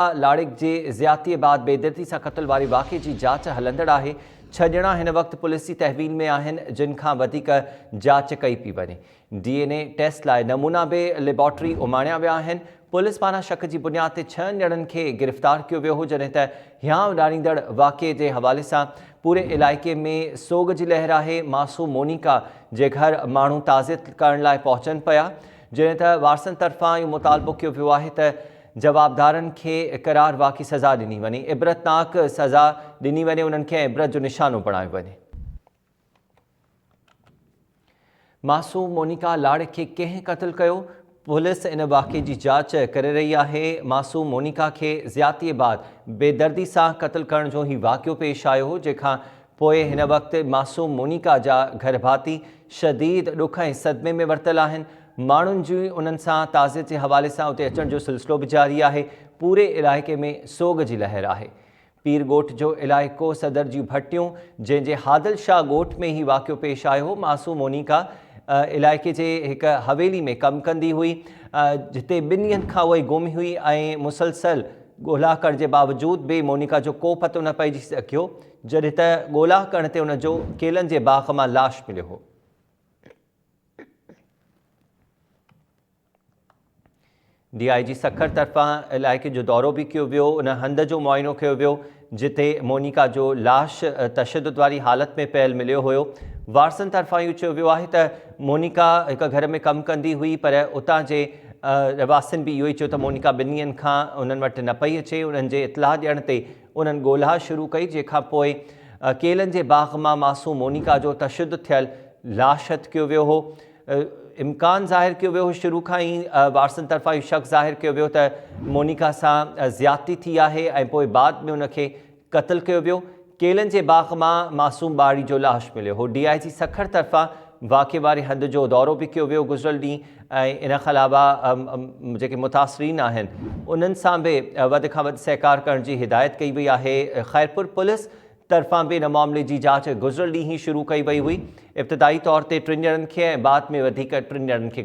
लाड़िक जे ज़्यादतीअ बाद बेदर्दी सां क़त्ल वारे वाक़े जी जांच हलंदड़ आहे। 6 ॼणा हिन वक़्तु पुलिस जी तहवील में आहिनि, जिन खां वधीक जांच कई पई वञे। DNA टेस्ट लाइ नमूना बि लेबॉर्ट्री उमाणिया विया आहिनि। पुलिस पारां शक जी बुनियाद ते 6 ॼणनि खे गिरफ़्तार कयो वियो हो, जॾहिं त हियांव उॾारींदड़ वाक़े जे हवाले सां पूरे इलाइक़े में सोग जी लहर आहे। मासूम मोनिका जे घर माण्हू ताज़ियत करण लाइ पहुचनि पिया, जॾहिं त वारसनि तरफ़ां इहो मुतालबो कयो वियो आहे त जवाबदारनि खे करार वाक़ई सज़ा ॾिनी वञे, इबरतनाक सज़ा ॾिनी वञे, उन्हनि खे इबरत जो निशानो बणायो वञे। मासूम मोनिका लाड़िक खे कंहिं क़त्ल कयो? पुलिस इन वाक़े जी जांच करे रही आहे। मासूम मोनिका खे ज़्यादतीअ बाद बेदर्दी सां क़त्ल करण जो ही वाक़ियो पेश आयो हो, जंहिंखां पोइ हिन वक़्तु मासूम मोनिका जा घर भाती शदीद ॾुख ऐं सदमे में वरतल आहिनि। माण्हुनि जी उन्हनि सां ताज़ियत जे हवाले सां उते अचण जो सिलसिलो बि जारी आहे। पूरे इलाइक़े में सोग जी लहर आहे। पीर ॻोठ जो इलाइक़ो सदर जी भट्टियूं, जंहिंजे हादिल शाह ॻोठ में ही वाक़ियो पेश आयो हो। मासूम मोनिका इलाइक़े जे हिक हवेली में कमु कंदी हुई, जिते 2 ॾींहंनि खां उहा गुम हुई ऐं मुसलसल ॻोल्हा करण जे बावजूद बि मोनिका जो को पतो न पइजी सघियो, जॾहिं त ॻोल्हा करण ते उन जो केलनि जे बाग़ मां लाश मिलियो हो। DIG सखर तरफ़ां इलाइक़े जो दौरो बि कयो वियो। उन हंध जो मुआइनो कयो वियो जिते मोनिका जो लाश तशद्दुद वारी हालत में पियल मिलियो हुयो। वारसनि तरफ़ां इहो चयो वियो आहे त मोनिका हिक घर में कमु कंदी हुई, पर उतां जे रवासिन बि इहो ई चयो त मोनिका 2 ॾींहंनि खां उन्हनि वटि न पई अचे। उन्हनि जे इतलाह ॾियण ते उन्हनि ॻोल्हा शुरू कई, जंहिंखां पोइ केलनि जे बाग़ मां मासूम मोनिका जो तशद्दुद थियल लाश हथ कयो वियो हो। इम्कान ज़ाहिर कयो वियो हो, शुरू खां ई वारसनि तरफ़ां इहो शक ज़ाहिर कयो वियो त मोनिका सां ज़्यादती थी आहे ऐं पोइ बाद में उनखे क़त्ल कयो वियो। केलनि जे बाग़ मां मासूम ॿारी जो लाश मिलियो हो। DIG सखर तरफ़ां वाक़े वारे हंध जो दौरो बि कयो वियो गुज़िरियल ॾींहुं ऐं इन खां अलावा जेके मुतासिरीन आहिनि उन्हनि सां बि वधि खां वधि सहकार करण जी हिदायत कई वई आहे। ख़ैरपुर पुलिस तरफ़ां बि इन मामले जी जांच गुज़िरियल ॾींहुं ई शुरू कई वई हुई। इब्तिदाई तौर ते 3 ॼणनि खे ऐं बाद में वधीक 3 ॼणनि खे